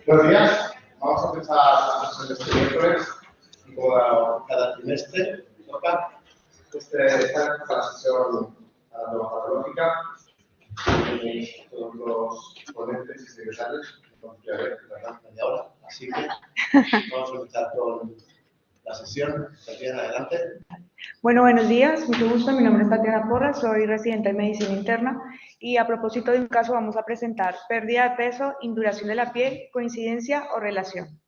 Buenos días, vamos a empezar la sesión de este miércoles y como cada trimestre toca esta la sesión a la nueva patológica. Tenéis todos los ponentes y secretarios, media hora, así que vamos a empezar con la sesión. Tatiana, adelante. Bueno, buenos días, mucho gusto. Mi nombre es Tatiana Porras, soy residente de Medicina Interna y a propósito de un caso vamos a presentar pérdida de peso, induración de la piel, coincidencia o relación.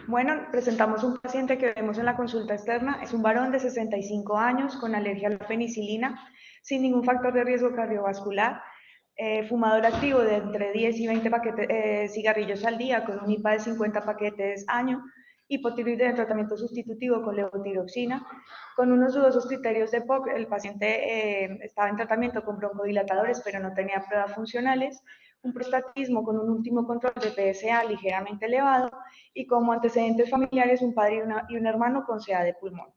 Bueno, presentamos un paciente que vemos en la consulta externa. Es un varón de 65 años con alergia a la penicilina, sin ningún factor de riesgo cardiovascular, fumador activo de entre 10 y 20 cigarrillos al día, con un IPA de 50 paquetes año, hipotiroidea de tratamiento sustitutivo con levotiroxina. Con unos dudosos criterios de POC, el paciente estaba en tratamiento con broncodilatadores, pero no tenía pruebas funcionales. Un prostatismo con un último control de PSA ligeramente elevado y como antecedentes familiares un padre y un hermano con CA de pulmón.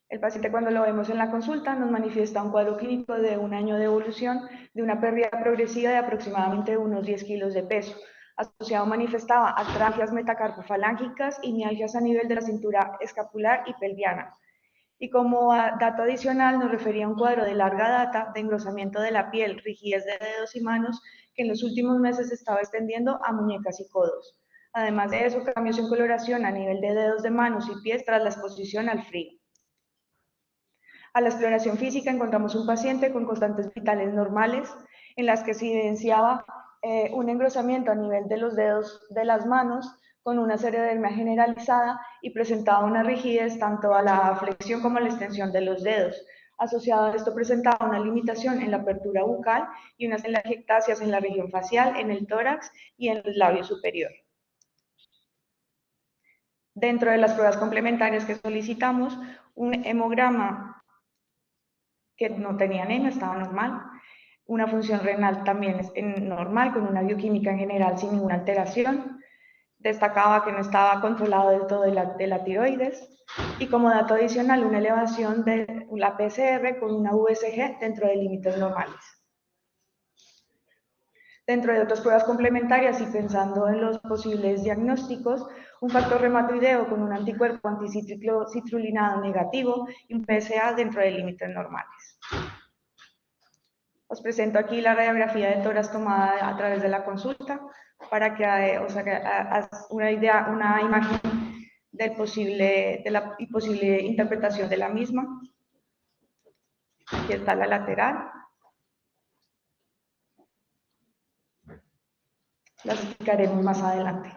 El paciente, cuando lo vemos en la consulta, nos manifiesta un cuadro clínico de un año de evolución de una pérdida progresiva de aproximadamente unos 10 kilos de peso. Asociado manifestaba artralgias metacarpofalángicas y mialgias a nivel de la cintura escapular y pelviana. Y como dato adicional nos refería a un cuadro de larga data de engrosamiento de la piel, rigidez de dedos y manos, que en los últimos meses se estaba extendiendo a muñecas y codos. Además de eso, cambios en coloración a nivel de dedos de manos y pies tras la exposición al frío. A la exploración física encontramos un paciente con constantes vitales normales, en las que se evidenciaba un engrosamiento a nivel de los dedos de las manos, con una cereodermia generalizada y presentaba una rigidez tanto a la flexión como a la extensión de los dedos. Asociado a esto presentaba una limitación en la apertura bucal y unas telangiectasias en la región facial, en el tórax y en el labio superior. Dentro de las pruebas complementarias que solicitamos, un hemograma que no tenía anemia, estaba normal, una función renal también normal, con una bioquímica en general sin ninguna alteración. Destacaba que no estaba controlado del todo de la tiroides y como dato adicional una elevación de la PCR con una VSG dentro de límites normales. Dentro de otras pruebas complementarias y pensando en los posibles diagnósticos, un factor reumatoideo con un anticuerpo anticitrulinado negativo y un PSA dentro de límites normales. Os presento aquí la radiografía de tórax tomada a través de la consulta para que os haga una imagen de la posible interpretación de la misma. Aquí está la lateral. Las explicaremos más adelante.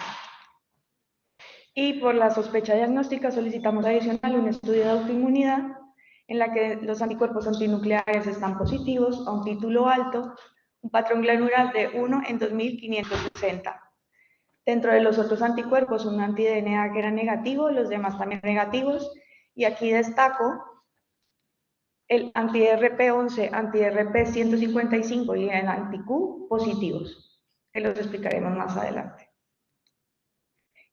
Y por la sospecha diagnóstica solicitamos adicional un estudio de autoinmunidad en la que los anticuerpos antinucleares están positivos a un título alto, un patrón granular de 1 en 2560. Dentro de los otros anticuerpos, un anti-DNA que era negativo, los demás también negativos, y aquí destaco el anti-RP11, anti-RP155 y el anti-Q positivos, que los explicaremos más adelante.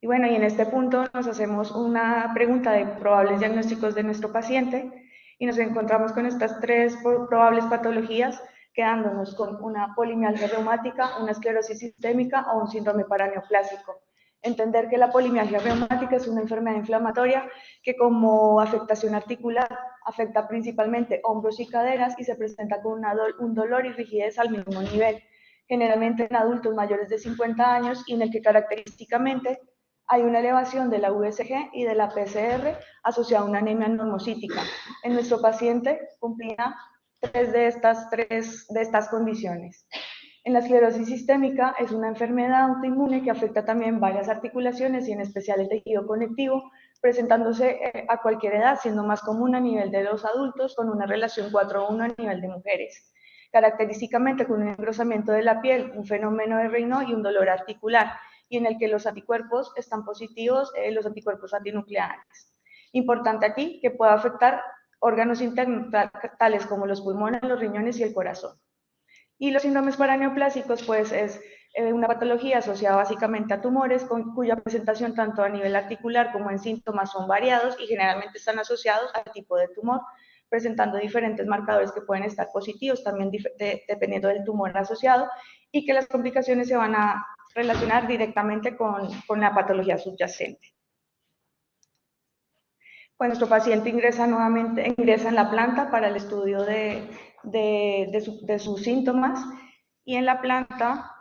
Y bueno, y en este punto nos hacemos una pregunta de probables diagnósticos de nuestro paciente y nos encontramos con estas tres probables patologías, quedándonos con una polimialgia reumática, una esclerosis sistémica o un síndrome paraneoplásico. Entender que la polimialgia reumática es una enfermedad inflamatoria que como afectación articular afecta principalmente hombros y caderas y se presenta con un dolor y rigidez al mismo nivel, generalmente en adultos mayores de 50 años y en el que característicamente hay una elevación de la VSG y de la PCR asociada a una anemia normocítica. En nuestro paciente cumplía tres de estas condiciones. En la esclerosis sistémica es una enfermedad autoinmune que afecta también varias articulaciones y en especial el tejido conectivo, presentándose a cualquier edad, siendo más común a nivel de los adultos con una relación 4:1 a nivel de mujeres. Característicamente con un engrosamiento de la piel, un fenómeno de Raynaud y un dolor articular, y en el que los anticuerpos están positivos, los anticuerpos antinucleares. Importante aquí que pueda afectar órganos internos tales como los pulmones, los riñones y el corazón. Y los síndromes paraneoplásicos, pues es Una patología asociada básicamente a tumores cuya presentación tanto a nivel articular como en síntomas son variados y generalmente están asociados al tipo de tumor, presentando diferentes marcadores que pueden estar positivos también dependiendo del tumor asociado y que las complicaciones se van a relacionar directamente con la patología subyacente. Pues nuestro paciente ingresa en la planta para el estudio de sus síntomas y en la planta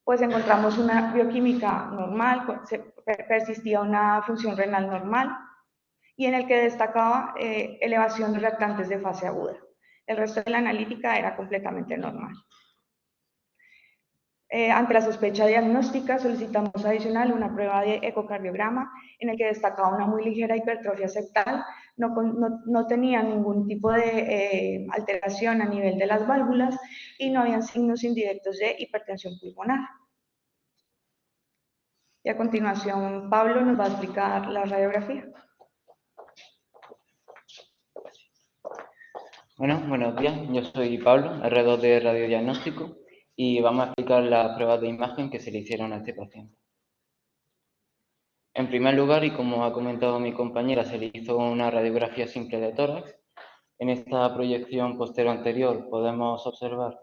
pues encontramos una bioquímica normal, persistía una función renal normal y en el que destacaba elevación de reactantes de fase aguda. El resto de la analítica era completamente normal. Ante la sospecha diagnóstica solicitamos adicional una prueba de ecocardiograma en el que destacaba una muy ligera hipertrofia septal, no tenía ningún tipo de alteración a nivel de las válvulas y no habían signos indirectos de hipertensión pulmonar. Y a continuación Pablo nos va a explicar la radiografía. Bueno, buenos días, yo soy Pablo, alrededor de radiodiagnóstico, y vamos a explicar las pruebas de imagen que se le hicieron a este paciente. En primer lugar, y como ha comentado mi compañera, se le hizo una radiografía simple de tórax. En esta proyección posterior podemos observar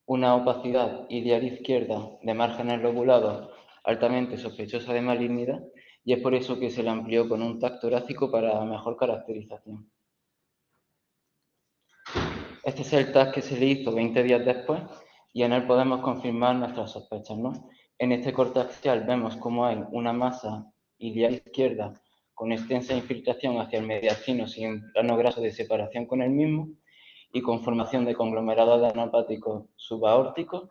una opacidad iliar izquierda de márgenes lobulados altamente sospechosa de malignidad, y es por eso que se le amplió con un TAC torácico para mejor caracterización. Este es el TAC que se le hizo 20 días después y en él podemos confirmar nuestras sospechas, ¿no? En este corte axial vemos cómo hay una masa iliar izquierda con extensa infiltración hacia el mediastino sin plano graso de separación con el mismo y con formación de conglomerados adenopáticos subaórticos,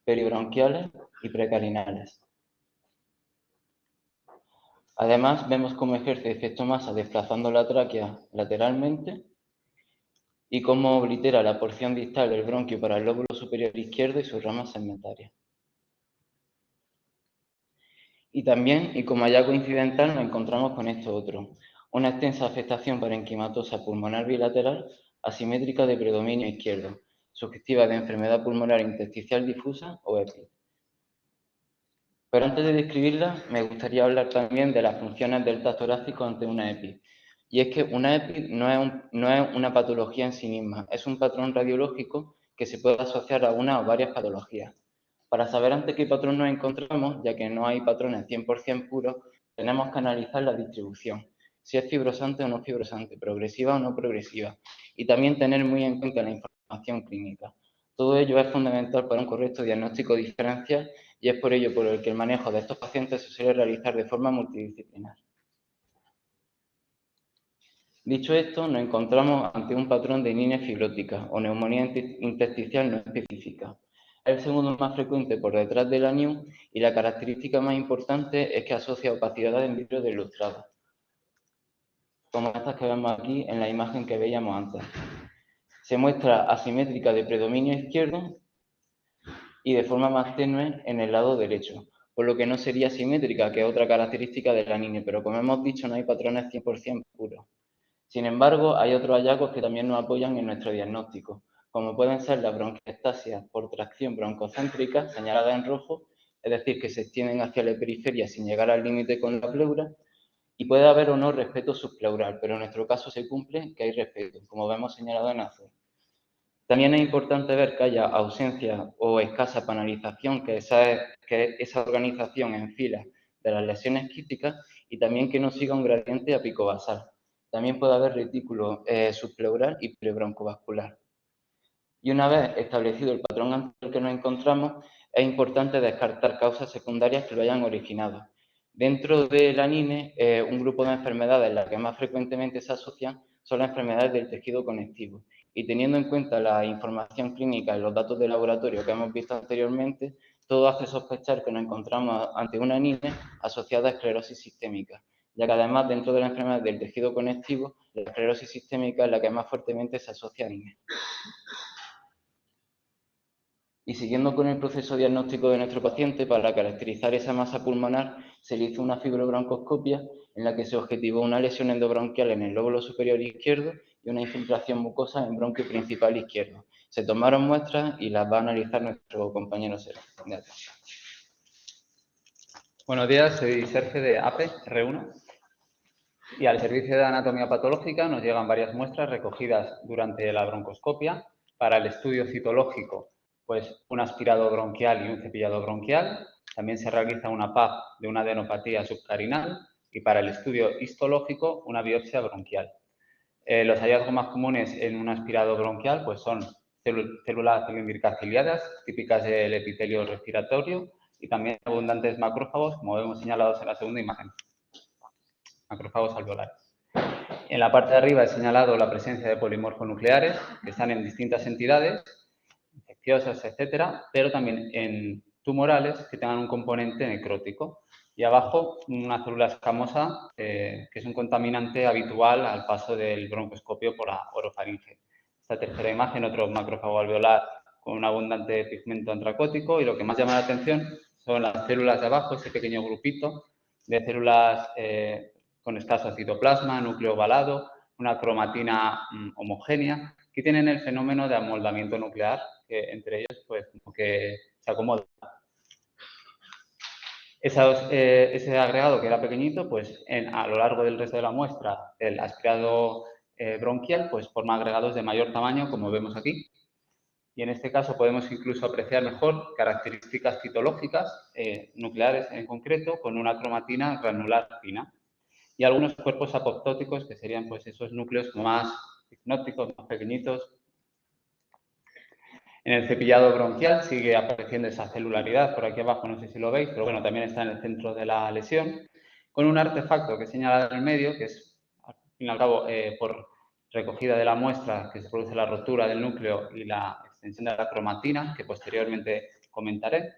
peribronquiales y precarinales. Además, vemos cómo ejerce efecto masa desplazando la tráquea lateralmente y cómo oblitera la porción distal del bronquio para el lóbulo superior izquierdo y sus ramas segmentarias. Y también, y como hallazgo incidental, nos encontramos con esto otro, una extensa afectación parenquimatosa pulmonar bilateral asimétrica de predominio izquierdo, sugestiva de enfermedad pulmonar intersticial difusa o EPI. Pero antes de describirla, me gustaría hablar también de las funciones del TAC torácico ante una EPI. Y es que una EPI no es una patología en sí misma, es un patrón radiológico que se puede asociar a una o varias patologías. Para saber ante qué patrón nos encontramos, ya que no hay patrones 100% puros, tenemos que analizar la distribución, si es fibrosante o no fibrosante, progresiva o no progresiva, y también tener muy en cuenta la información clínica. Todo ello es fundamental para un correcto diagnóstico diferencial y es por ello por el que el manejo de estos pacientes se suele realizar de forma multidisciplinar. Dicho esto, nos encontramos ante un patrón de anemia fiblótica o neumonía intersticial no específica. Es el segundo más frecuente por detrás del ANIU y la característica más importante es que asocia opacidad en vitro de ilustrada, como estas que vemos aquí en la imagen que veíamos antes. Se muestra asimétrica de predominio izquierdo y de forma más tenue en el lado derecho, por lo que no sería simétrica, que es otra característica de la anemia, pero como hemos dicho, no hay patrones 100% puros. Sin embargo, hay otros hallazgos que también nos apoyan en nuestro diagnóstico, como pueden ser las bronquiectasias por tracción broncocéntrica, señalada en rojo, es decir, que se extienden hacia la periferia sin llegar al límite con la pleura, y puede haber o no respeto subpleural, pero en nuestro caso se cumple que hay respeto, como vemos señalado en azul. También es importante ver que haya ausencia o escasa panalización, que es esa organización en filas de las lesiones quísticas, y también que no siga un gradiente apicobasal. También puede haber retículo subpleural y prebroncovascular. Y una vez establecido el patrón anterior que nos encontramos, es importante descartar causas secundarias que lo hayan originado. Dentro de la ANINE, un grupo de enfermedades en las que más frecuentemente se asocian son las enfermedades del tejido conectivo. Y teniendo en cuenta la información clínica y los datos de laboratorio que hemos visto anteriormente, todo hace sospechar que nos encontramos ante una ANINE asociada a esclerosis sistémica, ya que además dentro de la enfermedad del tejido conectivo, la esclerosis sistémica es la que más fuertemente se asocia a ANINE. Y siguiendo con el proceso diagnóstico de nuestro paciente, para caracterizar esa masa pulmonar, se le hizo una fibrobroncoscopia en la que se objetivó una lesión endobronquial en el lóbulo superior izquierdo y una infiltración mucosa en bronquio principal izquierdo. Se tomaron muestras y las va a analizar nuestro compañero Sergio. Buenos días, soy Sergio de APE R1 y al servicio de anatomía patológica nos llegan varias muestras recogidas durante la broncoscopia. Para el estudio citológico, pues un aspirado bronquial y un cepillado bronquial. También se realiza una PAP de una adenopatía subcarinal y para el estudio histológico una biopsia bronquial. Los hallazgos más comunes en un aspirado bronquial pues son células cilíndricas ciliadas, típicas del epitelio respiratorio, y también abundantes macrófagos, como vemos señalados en la segunda imagen, macrófagos alveolares. En la parte de arriba he señalado la presencia de polimorfonucleares, que están en distintas entidades, infecciosas, etcétera, pero también en tumorales que tengan un componente necrótico. Y abajo una célula escamosa, que es un contaminante habitual al paso del broncoscopio por la orofaringe. Esta tercera imagen, otro macrófago alveolar con un abundante pigmento antracótico, y lo que más llama la atención son las células de abajo, ese pequeño grupito de células con escaso citoplasma, núcleo ovalado, una cromatina homogénea, que tienen el fenómeno de amoldamiento nuclear, que entre ellos pues como que se acomoda. Ese agregado que era pequeñito, pues a lo largo del resto de la muestra, el aspirado bronquial, pues forma agregados de mayor tamaño, como vemos aquí. Y en este caso podemos incluso apreciar mejor características citológicas, nucleares en concreto, con una cromatina granular fina. Y algunos cuerpos apoptóticos, que serían pues esos núcleos más picnóticos, más pequeñitos. En el cepillado bronquial sigue apareciendo esa celularidad, por aquí abajo no sé si lo veis, pero bueno, también está en el centro de la lesión, con un artefacto que he señalado en el medio, que es, al fin y al cabo, por recogida de la muestra, que se produce la rotura del núcleo y la extensión de la cromatina, que posteriormente comentaré.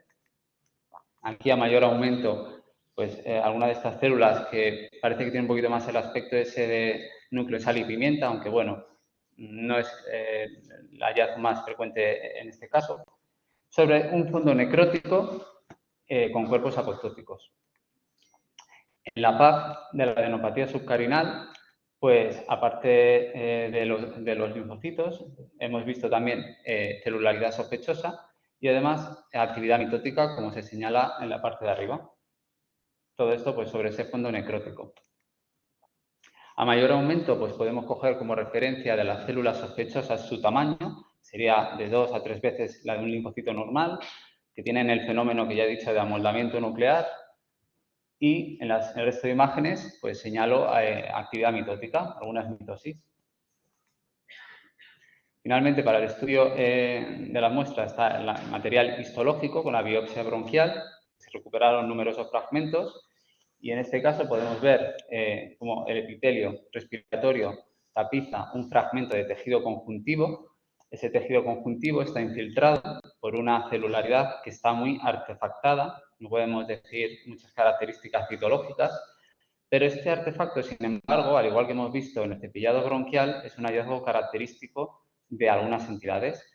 Aquí a mayor aumento, pues alguna de estas células que parece que tiene un poquito más el aspecto ese de núcleo sal y pimienta, aunque bueno, no es el hallazgo más frecuente en este caso, sobre un fondo necrótico con cuerpos apoptóticos. En la PAP de la adenopatía subcarinal, pues aparte de los linfocitos, hemos visto también celularidad sospechosa y además actividad mitótica, como se señala en la parte de arriba. Todo esto pues sobre ese fondo necrótico. A mayor aumento, pues podemos coger como referencia de las células sospechosas su tamaño, sería de 2 a 3 veces la de un linfocito normal, que tienen el fenómeno que ya he dicho de amoldamiento nuclear, y en el resto de imágenes pues señalo actividad mitótica, algunas mitosis. Finalmente, para el estudio de la muestra está el material histológico con la biopsia bronquial, se recuperaron numerosos fragmentos. Y en este caso podemos ver cómo el epitelio respiratorio tapiza un fragmento de tejido conjuntivo. Ese tejido conjuntivo está infiltrado por una celularidad que está muy artefactada. No podemos decir muchas características citológicas, pero este artefacto, sin embargo, al igual que hemos visto en el cepillado bronquial, es un hallazgo característico de algunas entidades.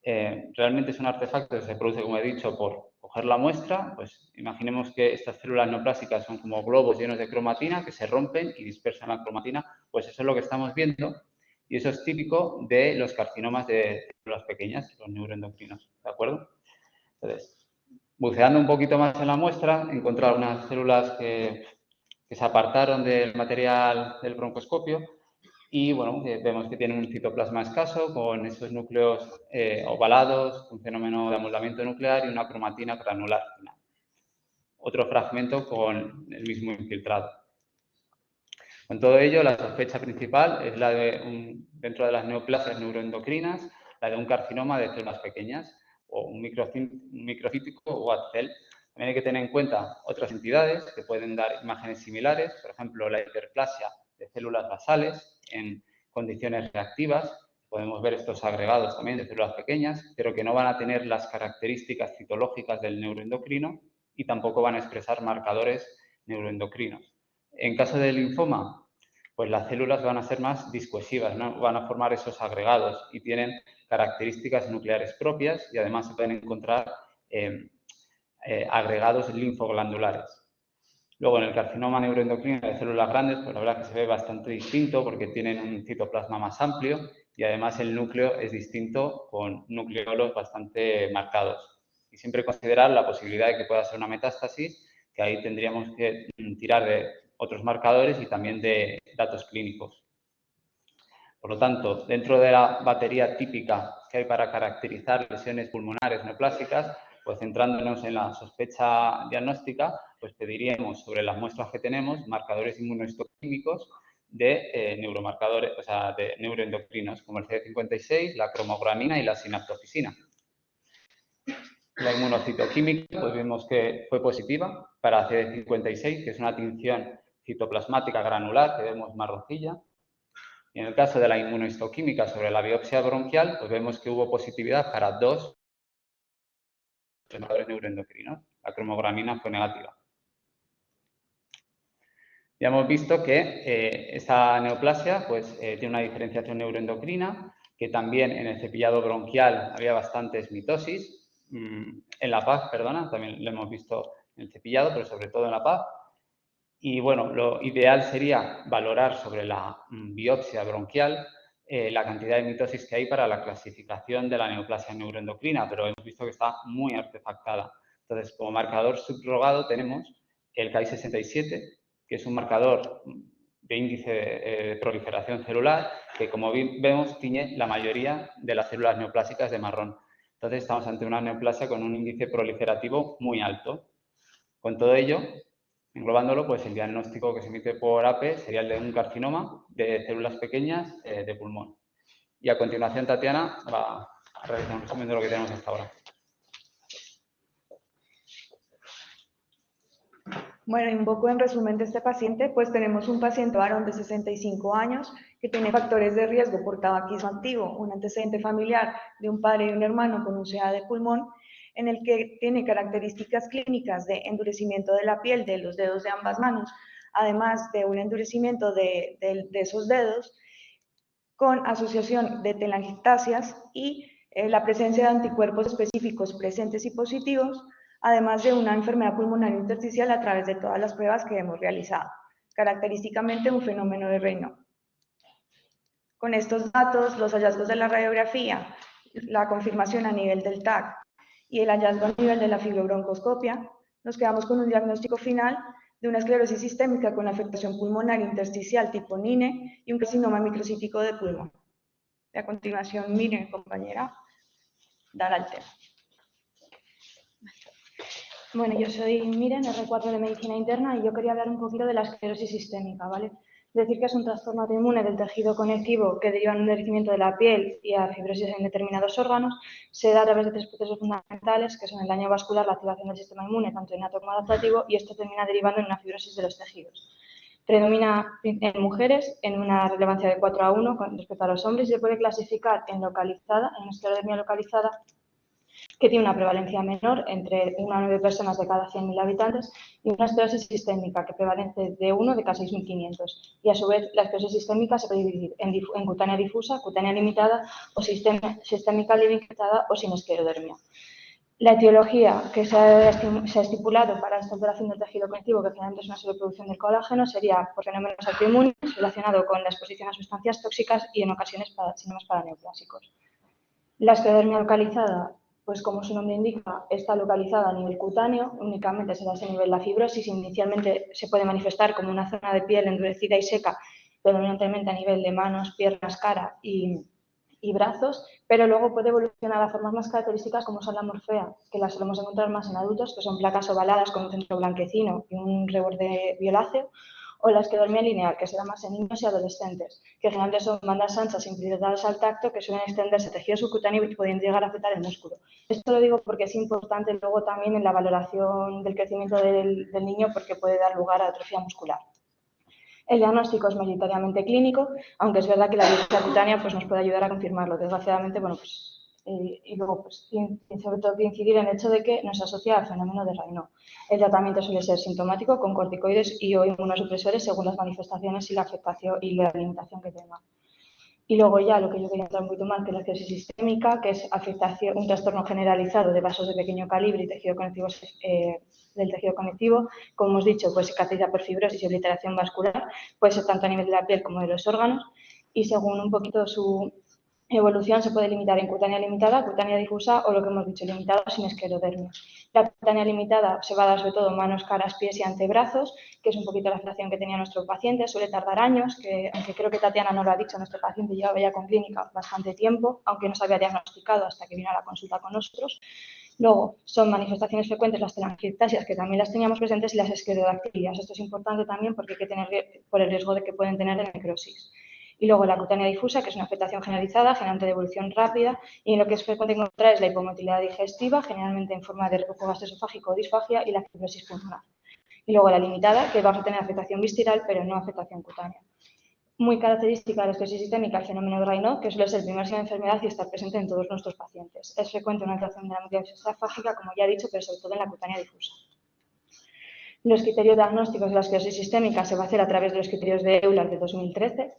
Realmente es un artefacto que se produce, como he dicho, por coger la muestra. Pues imaginemos que estas células neoplásicas son como globos llenos de cromatina que se rompen y dispersan la cromatina. Pues eso es lo que estamos viendo y eso es típico de los carcinomas de células pequeñas, los neuroendocrinos, ¿de acuerdo? Entonces, buceando un poquito más en la muestra, he encontrado unas células que se apartaron del material del broncoscopio. Y bueno, vemos que tienen un citoplasma escaso con esos núcleos ovalados, un fenómeno de amoldamiento nuclear y una cromatina granular final. Otro fragmento con el mismo infiltrado. Con todo ello, la sospecha principal es la de, dentro de las neoplasias neuroendocrinas, la de un carcinoma de células pequeñas o un microcítico o ATCEL. También hay que tener en cuenta otras entidades que pueden dar imágenes similares, por ejemplo, la hiperplasia de células basales en condiciones reactivas. Podemos ver estos agregados también de células pequeñas, pero que no van a tener las características citológicas del neuroendocrino y tampoco van a expresar marcadores neuroendocrinos. En caso de linfoma, pues las células van a ser más discohesivas, ¿no? Van a formar esos agregados y tienen características nucleares propias y además se pueden encontrar agregados linfoglandulares. Luego, en el carcinoma neuroendocrino de células grandes, pues la verdad que se ve bastante distinto porque tienen un citoplasma más amplio y además el núcleo es distinto con nucleolos bastante marcados. Y siempre considerar la posibilidad de que pueda ser una metástasis, que ahí tendríamos que tirar de otros marcadores y también de datos clínicos. Por lo tanto, dentro de la batería típica que hay para caracterizar lesiones pulmonares neoplásicas, pues centrándonos en la sospecha diagnóstica, pues pediríamos sobre las muestras que tenemos marcadores inmunohistoquímicos de neuromarcadores, o sea, de neuroendocrinos, como el CD56, la cromogramina y la sinaptofisina. La inmunocitoquímica, pues vemos que fue positiva para CD56, que es una tinción citoplasmática granular que vemos marroncilla. Y en el caso de la inmunohistoquímica sobre la biopsia bronquial, pues vemos que hubo positividad para 2 marcadores neuroendocrinos. La cromogramina fue negativa. Ya hemos visto que esta neoplasia pues, tiene una diferenciación neuroendocrina, que también en el cepillado bronquial había bastantes mitosis. En la PAF, perdona, también lo hemos visto en el cepillado, pero sobre todo en la PAF. Y bueno, lo ideal sería valorar sobre la biopsia bronquial la cantidad de mitosis que hay para la clasificación de la neoplasia neuroendocrina, pero hemos visto que está muy artefactada. Entonces, como marcador subrogado tenemos el Ki67, que es un marcador de índice de proliferación celular, que como vemos tiñe la mayoría de las células neoplásicas de marrón. Entonces, estamos ante una neoplasia con un índice proliferativo muy alto. Con todo ello, englobándolo, pues el diagnóstico que se emite por AP sería el de un carcinoma de células pequeñas de pulmón. Y a continuación, Tatiana va a realizar un resumen de lo que tenemos hasta ahora. Bueno, y un poco en resumen de este paciente, pues tenemos un paciente varón de 65 años que tiene factores de riesgo por tabaquismo activo, un antecedente familiar de un padre y un hermano con UCA de pulmón, en el que tiene características clínicas de endurecimiento de la piel de los dedos de ambas manos, además de un endurecimiento de esos dedos con asociación de telangiectasias y la presencia de anticuerpos específicos presentes y positivos, además de una enfermedad pulmonar intersticial a través de todas las pruebas que hemos realizado, característicamente un fenómeno de Raynaud. Con estos datos, los hallazgos de la radiografía, la confirmación a nivel del TAC y el hallazgo a nivel de la fibrobroncoscopia, nos quedamos con un diagnóstico final de una esclerosis sistémica con afectación pulmonar intersticial tipo NINE y un carcinoma microcítico de pulmón. Y a continuación, miren, compañera, dar al tema. Bueno, yo soy Miren, R4 de Medicina Interna, y yo quería hablar un poquito de la esclerosis sistémica, ¿vale? Decir que es un trastorno autoinmune del tejido conectivo que deriva en un endurecimiento de la piel y a fibrosis en determinados órganos. Se da a través de 3 procesos fundamentales, que son el daño vascular, la activación del sistema inmune, tanto innato como adaptativo, y esto termina derivando en una fibrosis de los tejidos. Predomina en mujeres en una relevancia de 4:1 con respecto a los hombres, y se puede clasificar en localizada, en esclerodermia localizada, que tiene una prevalencia menor, entre 1 a 9 personas de cada 100.000 habitantes, y una esclerosis sistémica, que prevalece de 1 de cada 6.500. Y a su vez, la esclerosis sistémica se puede dividir en cutánea difusa, cutánea limitada, o sistémica limitada o sin esclerodermia. La etiología que se ha estipulado para esta alteración del tejido conectivo, que finalmente es una sobreproducción del colágeno, sería por fenómenos autoinmunes relacionado con la exposición a sustancias tóxicas y en ocasiones síntomas paraneoplásicos. La esclerodermia localizada, pues como su nombre indica, está localizada a nivel cutáneo, únicamente se da a ese nivel la fibrosis. Inicialmente se puede manifestar como una zona de piel endurecida y seca, predominantemente a nivel de manos, piernas, cara y brazos, pero luego puede evolucionar a formas más características como son la morfea, que las solemos encontrar más en adultos, que son placas ovaladas con un centro blanquecino y un reborde violáceo, o la esclerodermia lineal, que se da más en niños y adolescentes, que generalmente son bandas anchas infiltradas al tacto que suelen extenderse a tejido subcutáneo y pueden llegar a afectar el músculo. Esto lo digo porque es importante luego también en la valoración del crecimiento del niño, porque puede dar lugar a atrofia muscular. El diagnóstico es mayoritariamente clínico, aunque es verdad que la biopsia cutánea pues, nos puede ayudar a confirmarlo. Desgraciadamente, bueno, pues, y luego, pues, sobre todo, incidir en el hecho de que nos asocia al fenómeno de Raynaud. El tratamiento suele ser sintomático con corticoides y o inmunosupresores según las manifestaciones y la afectación y la limitación que tenga. Y luego ya lo que yo quería entrar un poquito más, que es la esclerosis sistémica, que es afectación, un trastorno generalizado de vasos de pequeño calibre y tejido conectivo, del tejido conectivo. Como hemos dicho, pues se caracteriza por fibrosis y obliteración vascular, puede ser tanto a nivel de la piel como de los órganos, y según un poquito su evolución se puede limitar en cutánea limitada, cutánea difusa o lo que hemos dicho, limitado sin esclerodermia. La cutánea limitada se va a dar sobre todo manos, caras, pies y antebrazos, que es un poquito la afectación que tenía nuestro paciente, suele tardar años, que aunque creo que Tatiana no lo ha dicho, nuestro paciente llevaba ya con clínica bastante tiempo, aunque no se había diagnosticado hasta que vino a la consulta con nosotros. Luego, son manifestaciones frecuentes las telangiectasias, que también las teníamos presentes, y las esclerodactilias. Esto es importante también porque hay que tener por el riesgo de que pueden tener de necrosis. Y luego la cutánea difusa, que es una afectación generalizada, generalmente de evolución rápida, y en lo que es frecuente encontrar es la hipomotilidad digestiva, generalmente en forma de reflujo gastroesofágico o disfagia, y la fibrosis pulmonar. Y luego la limitada, que vamos a tener afectación visceral, pero no afectación cutánea. Muy característica de la esclerosis sistémica el fenómeno de Raynaud, que suele ser el primer signo de enfermedad y estar presente en todos nuestros pacientes. Es frecuente una alteración de la motilidad esofágica, como ya he dicho, pero sobre todo en la cutánea difusa. Los criterios diagnósticos de la esclerosis sistémica se va a hacer a través de los criterios de Euler de 2013,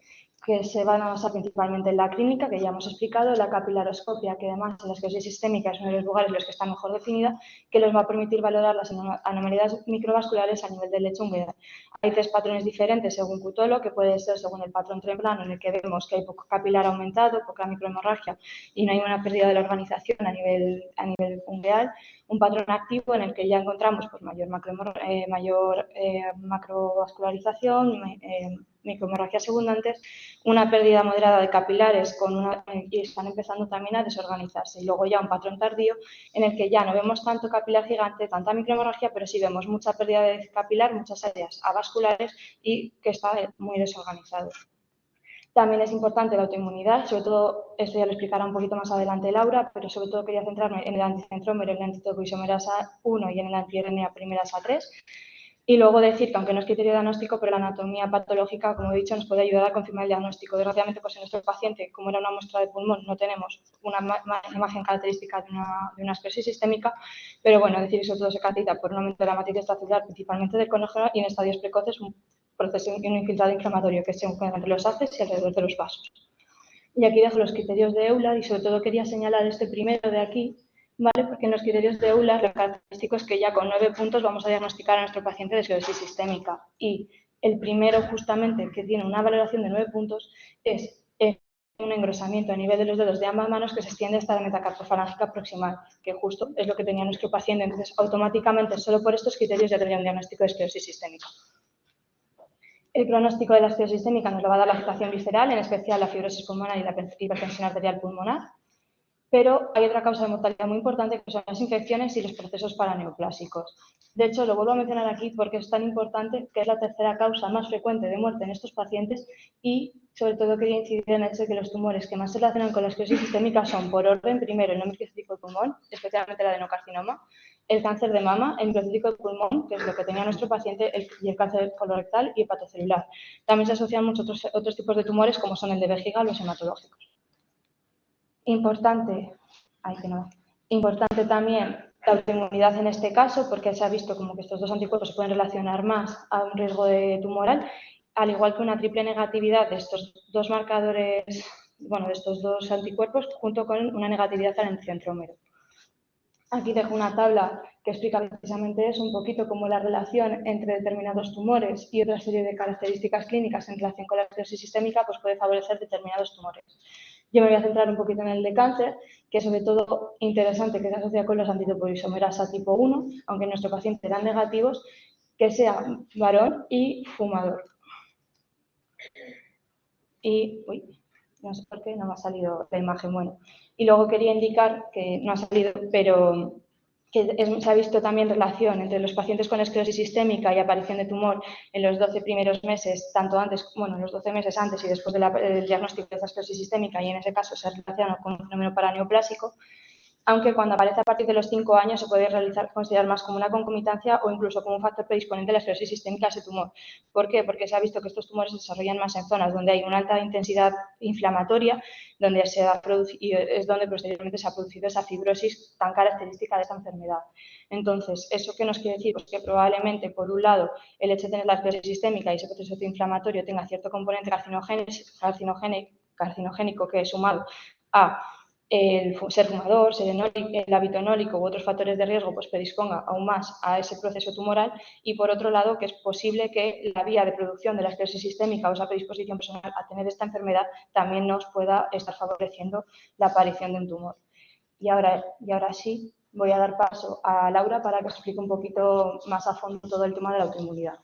que se van a basar principalmente en la clínica, que ya hemos explicado, la capilaroscopia, que además en la esclerosis sistémica es uno de los lugares en los que está mejor definida, que nos va a permitir valorar las anomalías microvasculares a nivel de leche húmeda. Hay 3 patrones diferentes según Cutolo, que puede ser según el patrón Tremblano, en el que vemos que hay poco capilar aumentado, poca microhemorragia y no hay una pérdida de la organización a nivel ungueal. Un patrón activo en el que ya encontramos pues, mayor macrovascularización, microhemorragias abundantes, una pérdida moderada de capilares y están empezando también a desorganizarse. Y luego ya un patrón tardío en el que ya no vemos tanto capilar gigante, tanta microhemorragia, pero sí vemos mucha pérdida de capilar, muchas áreas avasculares y que está muy desorganizado. También es importante la autoinmunidad, sobre todo, esto ya lo explicará un poquito más adelante Laura, pero sobre todo quería centrarme en el anticentrómero, en el antitopoisomerasa 1 y en el anti-RNA primerasa 3. Y luego decir que, aunque no es criterio diagnóstico, pero la anatomía patológica, como he dicho, nos puede ayudar a confirmar el diagnóstico. Desgraciadamente, pues en nuestro paciente, como era una muestra de pulmón, no tenemos una imagen característica de una esclerosis sistémica, pero bueno, decir que sobre todo se caracteriza por un aumento de la matriz extracelular, principalmente del colágeno, y en estadios precoces un proceso de un infiltrado inflamatorio que se encuentra entre los haces y alrededor de los vasos. Y aquí dejo los criterios de Euler y sobre todo quería señalar este primero de aquí, ¿vale? Porque en los criterios de Euler lo característico es que ya con 9 puntos vamos a diagnosticar a nuestro paciente de esclerosis sistémica. Y el primero, justamente, que tiene una valoración de 9 puntos, es un engrosamiento a nivel de los dedos de ambas manos que se extiende hasta la metacarpofalángica proximal, que justo es lo que tenía nuestro paciente. Entonces, automáticamente, solo por estos criterios ya tendría un diagnóstico de esclerosis sistémica. El pronóstico de la esclerosis sistémica nos lo va a dar la afectación visceral, en especial la fibrosis pulmonar y la hipertensión arterial pulmonar. Pero hay otra causa de mortalidad muy importante, que son las infecciones y los procesos paraneoplásicos. De hecho, lo vuelvo a mencionar aquí porque es tan importante, que es la tercera causa más frecuente de muerte en estos pacientes y, sobre todo, quería incidir en el hecho de que los tumores que más se relacionan con la esclerosis sistémica son, por orden, primero, el microcítico de pulmón, especialmente el adenocarcinoma, el cáncer de mama, el microcítico de pulmón, que es lo que tenía nuestro paciente, y el cáncer colorectal y hepatocelular. También se asocian muchos otros tipos de tumores, como son el de vejiga o los hematológicos. Importante también la autoinmunidad en este caso, porque se ha visto como que estos dos anticuerpos se pueden relacionar más a un riesgo tumoral, al igual que una triple negatividad de estos dos marcadores, bueno, de estos dos anticuerpos, junto con una negatividad al anticentrómero. Aquí dejo una tabla que explica precisamente eso, un poquito como la relación entre determinados tumores y otra serie de características clínicas en relación con la esclerosis sistémica, pues puede favorecer determinados tumores. Yo me voy a centrar un poquito en el de cáncer, que es sobre todo interesante que se asocia con los antitopoisomerasa tipo 1, aunque en nuestro paciente eran negativos, que sea varón y fumador. Y, no sé por qué no me ha salido la imagen, bueno. Y luego quería indicar, que no ha salido, pero que se ha visto también relación entre los pacientes con esclerosis sistémica y aparición de tumor en los 12 primeros meses, tanto antes, bueno, los 12 meses antes y después del diagnóstico de esta esclerosis sistémica, y en ese caso se relaciona con un fenómeno paraneoplásico, aunque cuando aparece a partir de los 5 años se puede considerar más como una concomitancia o incluso como un factor predisponente de la esclerosis sistémica a ese tumor. ¿Por qué? Porque se ha visto que estos tumores se desarrollan más en zonas donde hay una alta intensidad inflamatoria, donde y es donde posteriormente se ha producido esa fibrosis tan característica de esta enfermedad. Entonces, ¿eso qué nos quiere decir? Pues que probablemente, por un lado, el hecho de tener la esclerosis sistémica y ese proceso inflamatorio tenga cierto componente carcinogénico que es sumado a el ser fumador, el hábito enólico u otros factores de riesgo pues predisponga aún más a ese proceso tumoral, y por otro lado que es posible que la vía de producción de la esclerosis sistémica o esa predisposición personal a tener esta enfermedad también nos pueda estar favoreciendo la aparición de un tumor. Y ahora sí voy a dar paso a Laura para que explique un poquito más a fondo todo el tema de la autoinmunidad.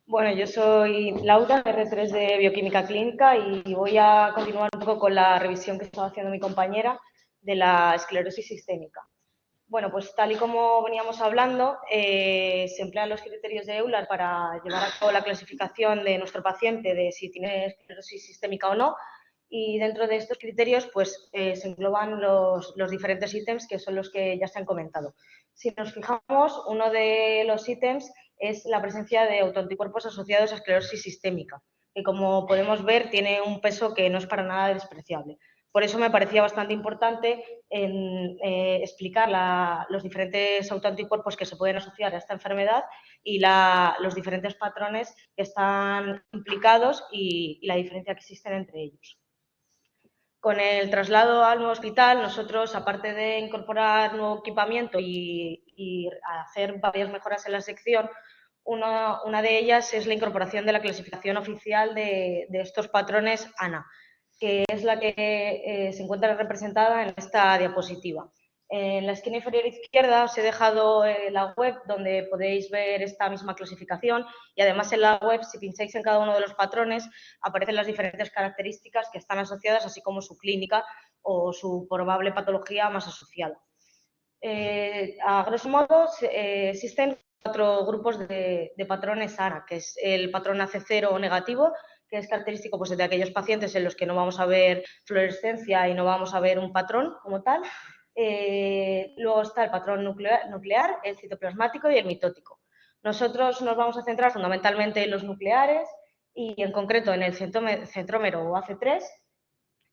Bueno, yo soy Laura, R3 de Bioquímica Clínica, y voy a continuar un poco con la revisión que estaba haciendo mi compañera de la esclerosis sistémica. Bueno, pues tal y como veníamos hablando, se emplean los criterios de Euler para llevar a cabo la clasificación de nuestro paciente de si tiene esclerosis sistémica o no, y dentro de estos criterios pues se engloban los diferentes ítems que son los que ya se han comentado. Si nos fijamos, uno de los ítems es la presencia de autoanticuerpos asociados a esclerosis sistémica, que como podemos ver tiene un peso que no es para nada despreciable. Por eso me parecía bastante importante explicar los diferentes autoanticuerpos que se pueden asociar a esta enfermedad y los diferentes patrones que están implicados y la diferencia que existe entre ellos. Con el traslado al nuevo hospital, nosotros, aparte de incorporar nuevo equipamiento y hacer varias mejoras en la sección, una de ellas es la incorporación de la clasificación oficial de estos patrones ANA, que es la que se encuentra representada en esta diapositiva. En la esquina inferior izquierda os he dejado la web donde podéis ver esta misma clasificación, y además en la web, si pincháis en cada uno de los patrones, aparecen las diferentes características que están asociadas, así como su clínica o su probable patología más asociada. A grosso modo, existen 4 grupos de patrones ANA, que es el patrón AC0 negativo, que es característico pues, de aquellos pacientes en los que no vamos a ver fluorescencia y no vamos a ver un patrón como tal. Luego está el patrón nuclear, el citoplasmático y el mitótico. Nosotros nos vamos a centrar fundamentalmente en los nucleares y en concreto en el centrómero o AC3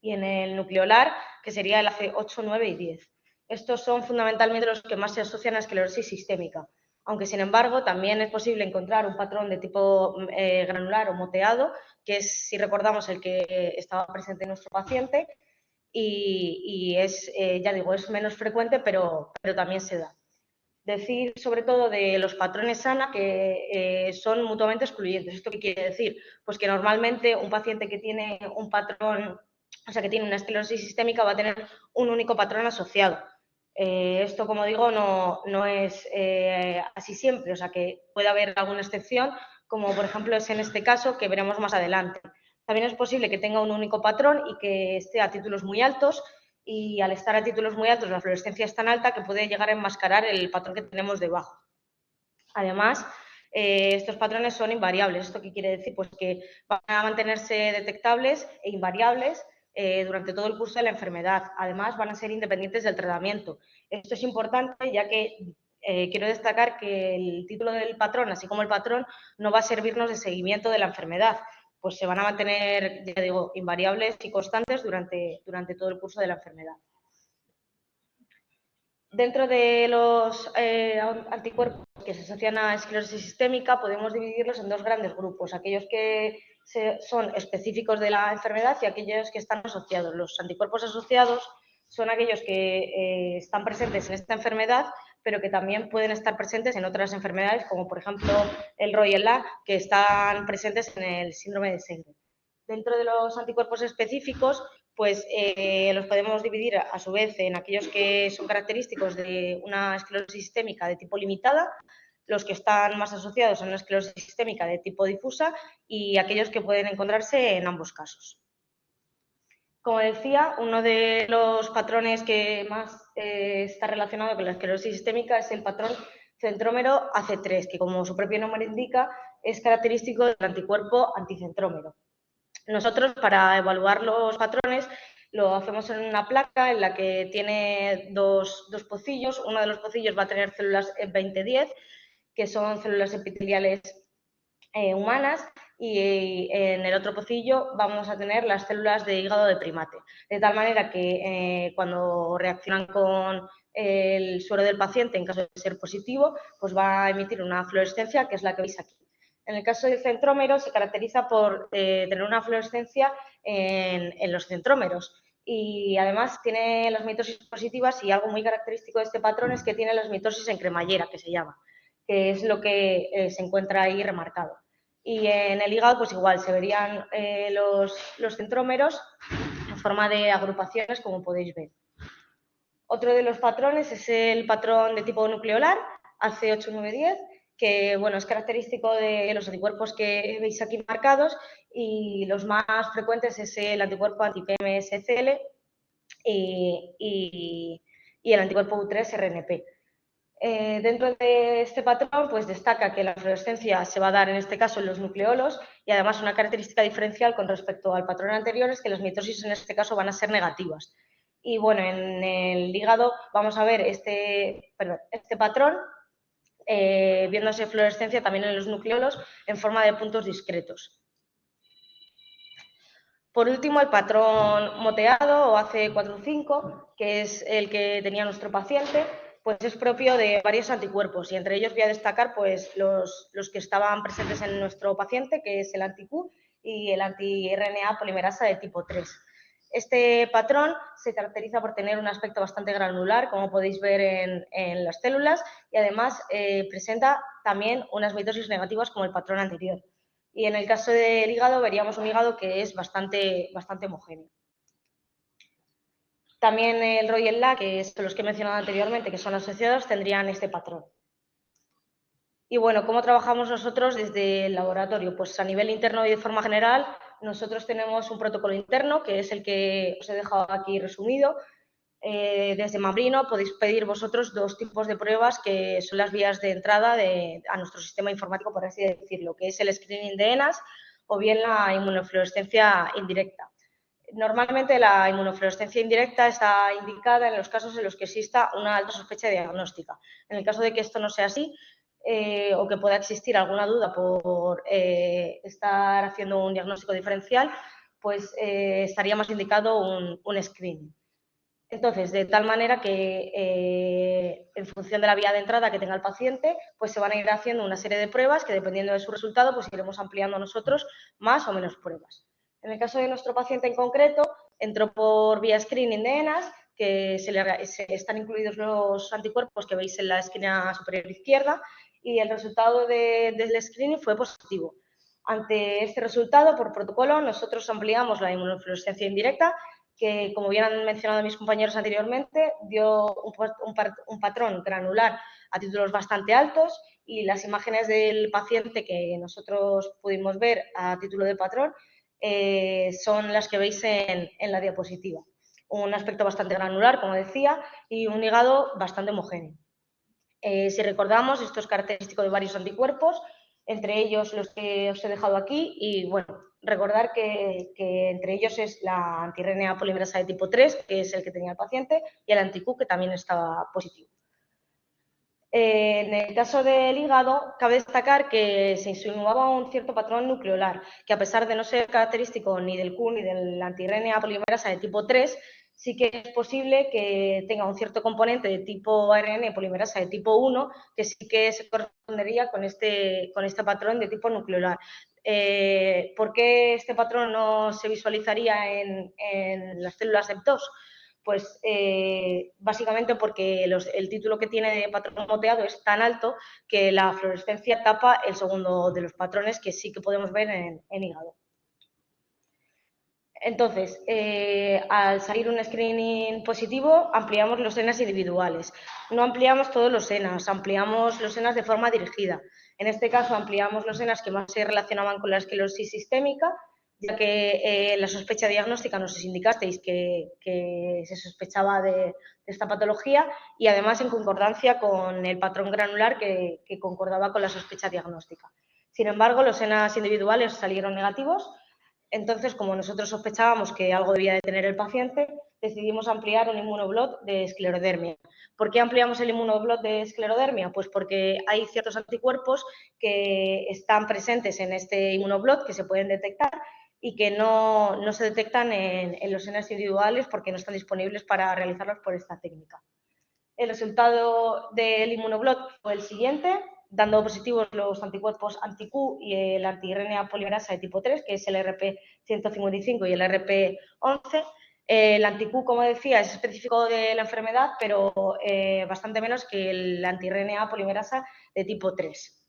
y en el nucleolar, que sería el AC8, 9 y 10. Estos son fundamentalmente los que más se asocian a esclerosis sistémica, aunque sin embargo también es posible encontrar un patrón de tipo granular o moteado, que es, si recordamos, el que estaba presente en nuestro paciente, y es, ya digo, es menos frecuente, pero también se da. Decir sobre todo de los patrones ANA que son mutuamente excluyentes. ¿Esto qué quiere decir? Pues que normalmente un paciente que tiene un patrón, o sea, que tiene una esclerosis sistémica, va a tener un único patrón asociado. Esto, como digo, no es así siempre, o sea, que puede haber alguna excepción, como por ejemplo es en este caso, que veremos más adelante. También es posible que tenga un único patrón y que esté a títulos muy altos, y al estar a títulos muy altos la fluorescencia es tan alta que puede llegar a enmascarar el patrón que tenemos debajo. Además, estos patrones son invariables. ¿Esto qué quiere decir? Pues que van a mantenerse detectables e invariables durante todo el curso de la enfermedad. Además, van a ser independientes del tratamiento. Esto es importante, ya que quiero destacar que el título del patrón, así como el patrón, no va a servirnos de seguimiento de la enfermedad, pues se van a mantener, ya digo, invariables y constantes durante todo el curso de la enfermedad. Dentro de los anticuerpos que se asocian a esclerosis sistémica, podemos dividirlos en 2 grandes grupos: aquellos que son específicos de la enfermedad y aquellos que están asociados. Los anticuerpos asociados son aquellos que están presentes en esta enfermedad, pero que también pueden estar presentes en otras enfermedades, como por ejemplo el ROI y el LA, que están presentes en el síndrome de Sjögren. Dentro de los anticuerpos específicos, pues los podemos dividir a su vez en aquellos que son característicos de una esclerosis sistémica de tipo limitada, los que están más asociados a una esclerosis sistémica de tipo difusa y aquellos que pueden encontrarse en ambos casos. Como decía, uno de los patrones que más está relacionado con la esclerosis sistémica es el patrón centrómero AC3, que como su propio nombre indica, es característico del anticuerpo anticentrómero. Nosotros, para evaluar los patrones, lo hacemos en una placa en la que tiene dos pocillos. Uno de los pocillos va a tener células 2010, que son células epiteliales humanas, y en el otro pocillo vamos a tener las células de hígado de primate. De tal manera que cuando reaccionan con el suero del paciente, en caso de ser positivo, pues va a emitir una fluorescencia, que es la que veis aquí. En el caso del centrómero se caracteriza por tener una fluorescencia en los centrómeros y además tiene las mitosis positivas, y algo muy característico de este patrón es que tiene las mitosis en cremallera, que se llama, que es lo que se encuentra ahí remarcado. Y en el hígado pues igual se verían los centrómeros en forma de agrupaciones, como podéis ver. Otro de los patrones es el patrón de tipo nucleolar, AC8910, que bueno, es característico de los anticuerpos que veis aquí marcados, y los más frecuentes es el anticuerpo anti-PMSCL y el anticuerpo U3-RNP. Dentro de este patrón, pues destaca que la fluorescencia se va a dar en este caso en los nucleolos, y además una característica diferencial con respecto al patrón anterior es que las mitosis en este caso van a ser negativas. Y bueno, en el hígado vamos a ver este patrón, viéndose fluorescencia también en los nucleolos en forma de puntos discretos. Por último, el patrón moteado o AC45, que es el que tenía nuestro paciente, pues es propio de varios anticuerpos, y entre ellos voy a destacar pues los que estaban presentes en nuestro paciente, que es el anti-Q y el anti-RNA polimerasa de tipo 3. Este patrón se caracteriza por tener un aspecto bastante granular, como podéis ver en las células, y además presenta también unas mitosis negativas como el patrón anterior. Y en el caso del hígado veríamos un hígado que es bastante homogéneo. También el ROI y el LA, que son los que he mencionado anteriormente, que son asociados, tendrían este patrón. Y bueno, ¿cómo trabajamos nosotros desde el laboratorio? Pues a nivel interno y de forma general, nosotros tenemos un protocolo interno, que es el que os he dejado aquí resumido. Desde Mabrino podéis pedir vosotros dos tipos de pruebas que son las vías de entrada a nuestro sistema informático, por así decirlo, que es el screening de ENAS o bien la inmunofluorescencia indirecta. Normalmente la inmunofluorescencia indirecta está indicada en los casos en los que exista una alta sospecha diagnóstica. En el caso de que esto no sea así, o que pueda existir alguna duda por estar haciendo un diagnóstico diferencial, pues estaría más indicado un screening. Entonces, de tal manera que en función de la vía de entrada que tenga el paciente, pues se van a ir haciendo una serie de pruebas que, dependiendo de su resultado, pues iremos ampliando nosotros más o menos pruebas. En el caso de nuestro paciente en concreto, entró por vía screening de ENAS, que están incluidos los anticuerpos que veis en la esquina superior izquierda, y el resultado del screening fue positivo. Ante este resultado, por protocolo, nosotros ampliamos la inmunofluorescencia indirecta, que, como bien han mencionado mis compañeros anteriormente, dio un patrón granular a títulos bastante altos, y las imágenes del paciente que nosotros pudimos ver a título de patrón son las que veis en la diapositiva. Un aspecto bastante granular, como decía, y un hígado bastante homogéneo. Si recordamos, esto es característico de varios anticuerpos, entre ellos los que os he dejado aquí, y bueno, recordar que entre ellos es la anti-RNA polimerasa de tipo 3, que es el que tenía el paciente, y el anti-Q, que también estaba positivo. En el caso del hígado, cabe destacar que se insinuaba un cierto patrón nucleolar, que a pesar de no ser característico ni del Q ni del anti-RNA polimerasa de tipo 3, sí que es posible que tenga un cierto componente de tipo ARN polimerasa de tipo 1, que sí que se correspondería con este patrón de tipo nucleolar. ¿Por qué este patrón no se visualizaría en las células de PTOS? Pues básicamente porque el título que tiene de patrón moteado es tan alto que la fluorescencia tapa el segundo de los patrones que sí que podemos ver en hígado. Entonces, al salir un screening positivo, ampliamos los ENAS individuales. No ampliamos todos los ENAS, ampliamos los ENAS de forma dirigida. En este caso, ampliamos los ENAS que más se relacionaban con la esclerosis sistémica, ya que la sospecha diagnóstica nos indicasteis que se sospechaba de esta patología, y además en concordancia con el patrón granular que concordaba con la sospecha diagnóstica. Sin embargo, los ENAS individuales salieron negativos. Entonces, como nosotros sospechábamos que algo debía de tener el paciente, decidimos ampliar un inmunoblot de esclerodermia. ¿Por qué ampliamos el inmunoblot de esclerodermia? Pues porque hay ciertos anticuerpos que están presentes en este inmunoblot, que se pueden detectar y que no se detectan en los ENAS individuales porque no están disponibles para realizarlos por esta técnica. El resultado del inmunoblot fue el siguiente. dando positivos los anticuerpos anti-Q y el anti-RNA polimerasa de tipo 3, que es el RP155 y el RP11. El anti-Q, como decía, es específico de la enfermedad, pero bastante menos que el anti-RNA polimerasa de tipo 3.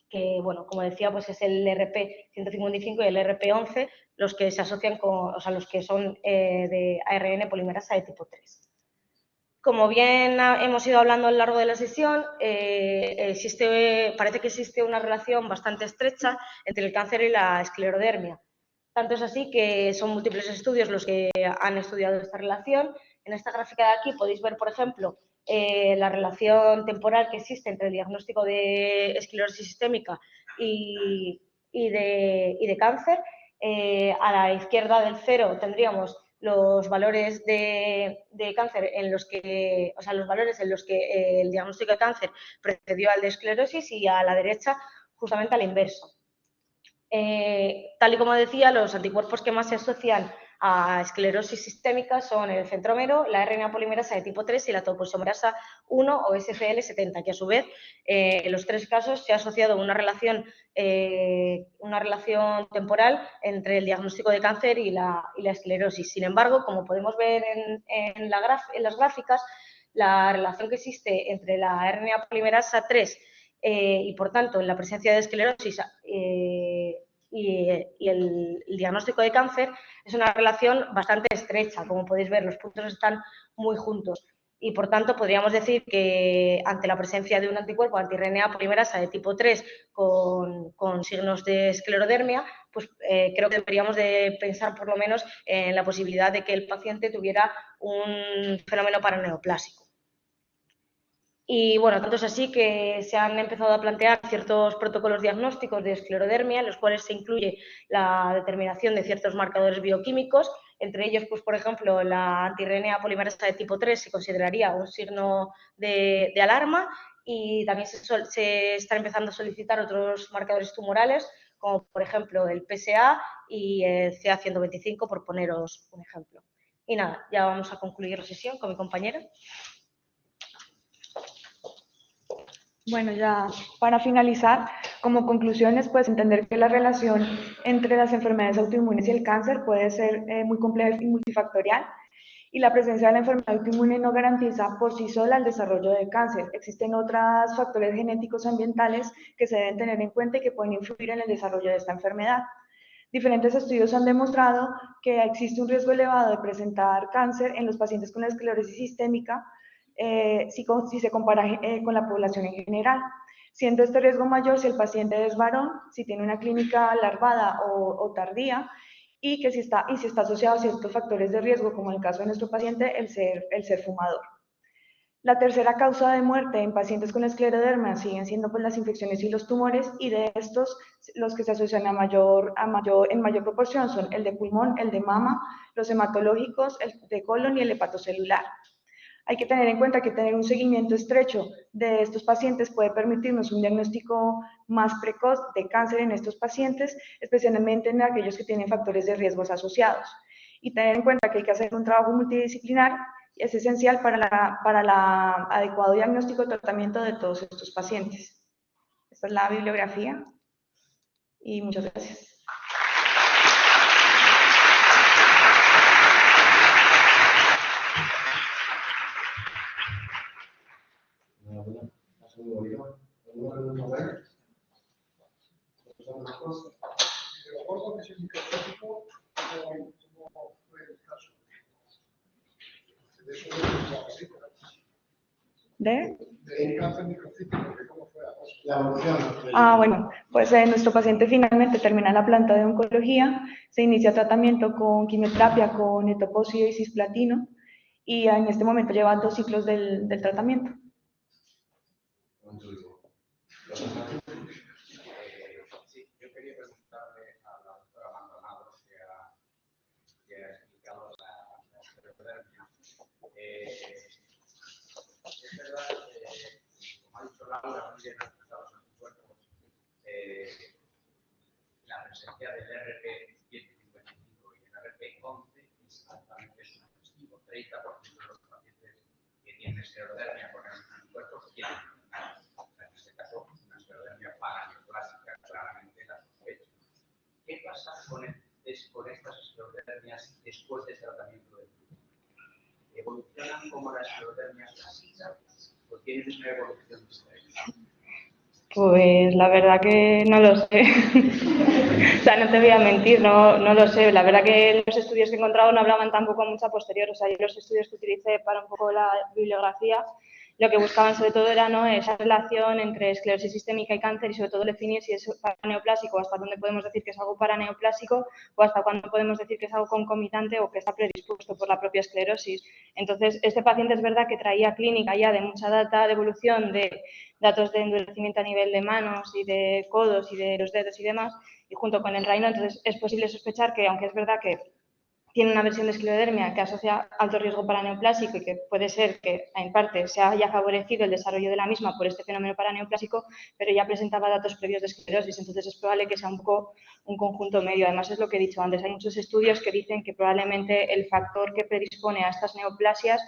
Que, bueno, como decía, pues es el RP155 y el RP11 los que se asocian con, o sea, los que son de ARN polimerasa de tipo 3. Como bien hemos ido hablando a lo largo de la sesión, parece que existe una relación bastante estrecha entre el cáncer y la esclerodermia. Tanto es así que son múltiples estudios los que han estudiado esta relación. En esta gráfica de aquí podéis ver, por ejemplo, la relación temporal que existe entre el diagnóstico de esclerosis sistémica y de cáncer. A la izquierda del cero tendríamos los valores de cáncer en los que, o sea, los valores en los que el diagnóstico de cáncer precedió al de esclerosis, y a la derecha justamente al inverso. Tal y como decía, los anticuerpos que más se asocian a esclerosis sistémica son el centrómero, la RNA polimerasa de tipo 3 y la topoisomerasa 1 o SCL70, que a su vez en los tres casos se ha asociado una relación temporal entre el diagnóstico de cáncer y la esclerosis. Sin embargo, como podemos ver en las gráficas, la relación que existe entre la RNA polimerasa 3 y, por tanto, en la presencia de esclerosis y el diagnóstico de cáncer es una relación bastante estrecha. Como podéis ver, los puntos están muy juntos y, por tanto, podríamos decir que ante la presencia de un anticuerpo anti-RNA polimerasa de tipo 3 con signos de esclerodermia, pues creo que deberíamos de pensar por lo menos en la posibilidad de que el paciente tuviera un fenómeno paraneoplásico. Y bueno, tanto es así que se han empezado a plantear ciertos protocolos diagnósticos de esclerodermia, en los cuales se incluye la determinación de ciertos marcadores bioquímicos. Entre ellos, pues por ejemplo, la anti-RNA polimerasa de tipo 3 se consideraría un signo de alarma, y también se están empezando a solicitar otros marcadores tumorales, como por ejemplo el PSA y el CA125, por poneros un ejemplo. Y nada, ya vamos a concluir la sesión con mi compañera. Bueno, ya para finalizar, como conclusiones, pues entender que la relación entre las enfermedades autoinmunes y el cáncer puede ser muy compleja y multifactorial, y la presencia de la enfermedad autoinmune no garantiza por sí sola el desarrollo del cáncer. Existen otros factores genéticos ambientales que se deben tener en cuenta y que pueden influir en el desarrollo de esta enfermedad. Diferentes estudios han demostrado que existe un riesgo elevado de presentar cáncer en los pacientes con esclerosis sistémica, si se compara con la población en general, siendo este riesgo mayor si el paciente es varón, si tiene una clínica larvada o tardía, y si está asociado a ciertos factores de riesgo, como en el caso de nuestro paciente, el ser fumador. La tercera causa de muerte en pacientes con esclerodermia siguen siendo pues las infecciones y los tumores, y de estos los que se asocian en mayor proporción son el de pulmón, el de mama, los hematológicos, el de colon y el hepatocelular. Hay que tener en cuenta que tener un seguimiento estrecho de estos pacientes puede permitirnos un diagnóstico más precoz de cáncer en estos pacientes, especialmente en aquellos que tienen factores de riesgos asociados. Y tener en cuenta que hay que hacer un trabajo multidisciplinar es esencial para el adecuado diagnóstico y tratamiento de todos estos pacientes. Esta es la bibliografía y muchas gracias. ¿De? Bueno, pues nuestro paciente finalmente termina la planta de oncología, se inicia tratamiento con quimioterapia con etoposide y cisplatino, y en este momento lleva 2 ciclos del tratamiento. Sí, yo quería preguntarle a la doctora Maldonado, que ha explicado la esclerodermia. Es verdad que, como ha dicho Laura, muy bien expresado los anticuerpos, la presencia del RP155 y el RP11 es altamente sugestivo. 30% de los pacientes que tienen esclerodermia con anticuerpos tienen, en este caso, una pasa con estas esclerodermias después del tratamiento del tumor? ¿Evolucionan como las esclerodermias clásicas o tienen una evolución diferente? Pues la verdad que no lo sé. O sea, no te voy a mentir, no lo sé. La verdad que los estudios que he encontrado no hablaban tampoco mucho a posterior. O sea, yo los estudios que utilicé para un poco la bibliografía, lo que buscaban sobre todo era, ¿no?, esa relación entre esclerosis sistémica y cáncer y sobre todo definir si es paraneoplásico, hasta dónde podemos decir que es algo paraneoplásico o hasta cuándo podemos decir que es algo concomitante o que está predispuesto por la propia esclerosis. Entonces, este paciente es verdad que traía clínica ya de mucha data de evolución, de datos de endurecimiento a nivel de manos y de codos y de los dedos y demás, y junto con el Raynaud, entonces es posible sospechar que, aunque es verdad que tiene una versión de esclerodermia que asocia alto riesgo paraneoplásico y que puede ser que en parte se haya favorecido el desarrollo de la misma por este fenómeno paraneoplásico, pero ya presentaba datos previos de esclerosis, entonces es probable que sea un poco un conjunto medio. Además, es lo que he dicho antes, hay muchos estudios que dicen que probablemente el factor que predispone a estas neoplasias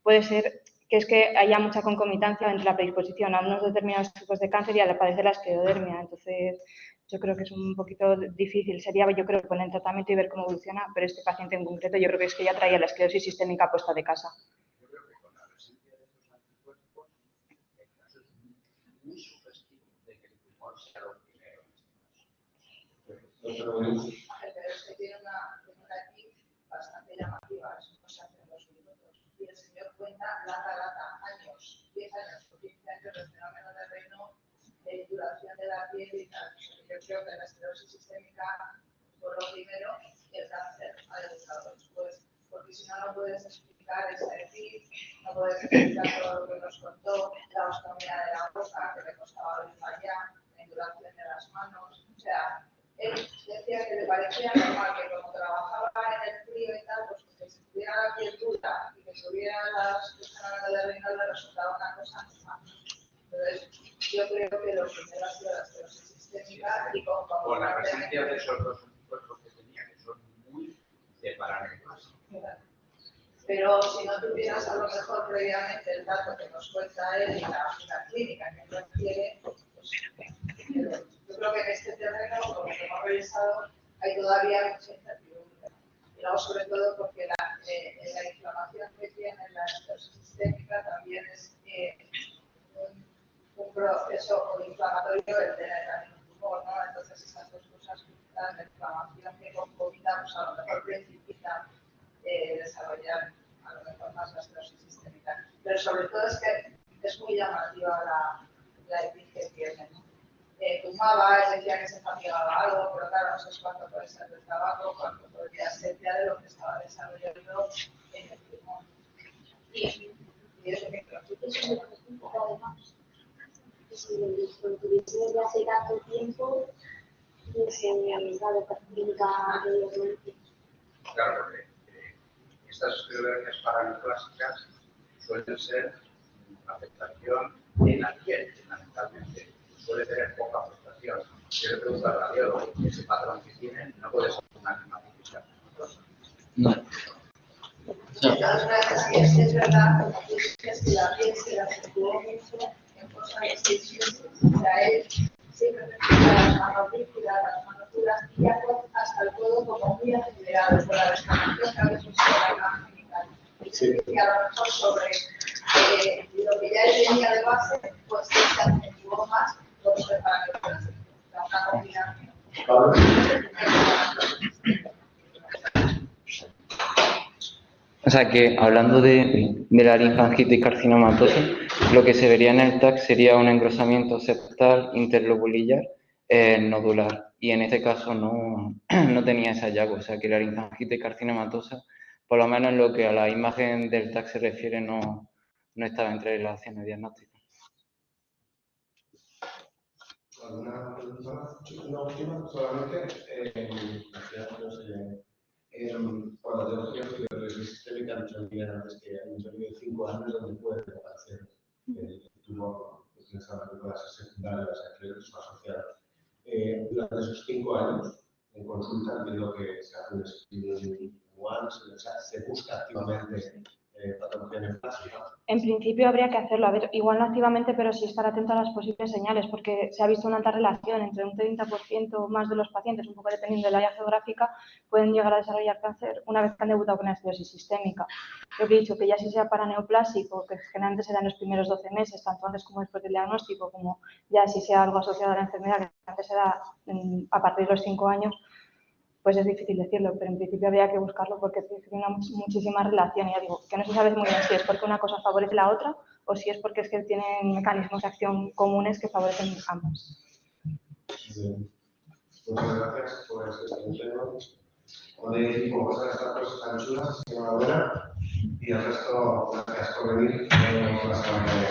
puede ser que es que haya mucha concomitancia entre la predisposición a unos determinados tipos de cáncer y al padecer la esclerodermia. Entonces, yo creo que es un poquito difícil. Sería, yo creo, poner en tratamiento y ver cómo evoluciona, pero este paciente en concreto yo creo que es que ya traía la esclerosis sistémica puesta de casa. Yo creo que con la presencia de estos anticuerpos, el caso es muy sugestivo de que el tumor sea lo primero en este caso. Pero es que tiene una aquí bastante llamativa, eso no se hace en 2 minutos. Y el señor cuenta lata, años, 10 años o 15 años del fenómeno de Raynaud, de duración de la piel y tal. Yo creo que la esclerosis sistémica por lo primero y el cáncer ha debutado después, porque si no, no puedes explicar ese PIB, no puedes explicar todo lo que nos contó, la ostomía de la boca, que le costaba desmayar, la induración de las manos, o sea, él decía que le parecía normal que como trabajaba en el frío y tal, pues que si tuviera la piel dura y que tuviera las fenómenos de Raynaud le resultaba una cosa normal. Entonces, yo creo que lo primero ha sido la esclerosis sistémica y con la presencia de esos dos anticuerpos que tenía, que son muy de paraneoplásico. Pero si no tuvieras a lo mejor previamente el dato que nos cuenta él y la clínica que él requiere, pues yo creo que en este terreno, por lo que hemos revisado, hay todavía mucha incertidumbre. Y luego, sobre todo, porque la inflamación que tiene la esclerosis sistémica también es un proceso inflamatorio el tener también un tumor, ¿no? Entonces, esas dos cosas, la inflamación que concomitamos, a lo mejor precipita desarrollar a lo mejor más la esclerosis sistémica. Pero sobre todo es que es muy llamativa la EPI que tiene. Fumaba, decía que se fatigaba algo, pero claro, no sé cuánto puede ser del tabaco, cuánto podría ser ya de lo que estaba desarrollando en el pulmón. Y eso que creo que es un poco además. Si lo tuviese desde hace tanto tiempo, hubiese dado clínica anteriormente. Claro, porque estas esclerodermias paraneoplásicas suelen ser afectación en la piel, fundamentalmente. Suele tener poca afectación. Yo le pregunto al radiólogo, ese patrón que tiene, no puede ser una climatología. No. De todas maneras, sí es verdad, como tú dices, que la piel se la acentuó mucho en cosas de 6 meses. O sea, él siempre necesita las manos rígidas, las manos duras, y ya hasta el codo como muy acelerado, por la descamación que a veces se la genital. Y a lo mejor sobre lo que ya él tenía de base, pues se acentuó más por eso de paraneoplásico. O sea, una combinación. O sea que, hablando de la linfangitis carcinomatosa, lo que se vería en el TAC sería un engrosamiento septal interlobulillar nodular. Y en este caso no tenía ese hallazgo. O sea que la linfangitis carcinomatosa, por lo menos en lo que a la imagen del TAC se refiere, no estaba entre las opciones diagnósticas. ¿Alguna pregunta más? Una última, solamente. Cuando tenemos que estudiar esclerosis sistémica, han dicho antes que hay un periodo de 5 años donde puede aparecer el tumor, con las secundarias, las esclerosis asociadas. Durante esos 5 años, en consulta, entiendo que se hace un screening anual, se busca activamente patología neoplástica. En principio habría que hacerlo, a ver, igual no activamente, pero sí estar atento a las posibles señales, porque se ha visto una alta relación entre un 30% más de los pacientes, un poco dependiendo del área geográfica, pueden llegar a desarrollar cáncer una vez que han debutado con una esclerosis sistémica. Lo que he dicho, que ya si sea para neoplásico, que generalmente se da en los primeros 12 meses, tanto antes como después del diagnóstico, como ya si sea algo asociado a la enfermedad, que antes se da a partir de los 5 años, pues es difícil decirlo, pero en principio habría que buscarlo porque tiene muchísima relación. Y ya digo, que no se sabe muy bien si es porque una cosa favorece la otra o si es porque es que tienen mecanismos de acción comunes que favorecen ambas. Bien. Muchas gracias por este tema. Con el equipo, pues estas cosas tan chulas, enhorabuena. Y el resto, gracias por venir. Nos vemos la semana que viene.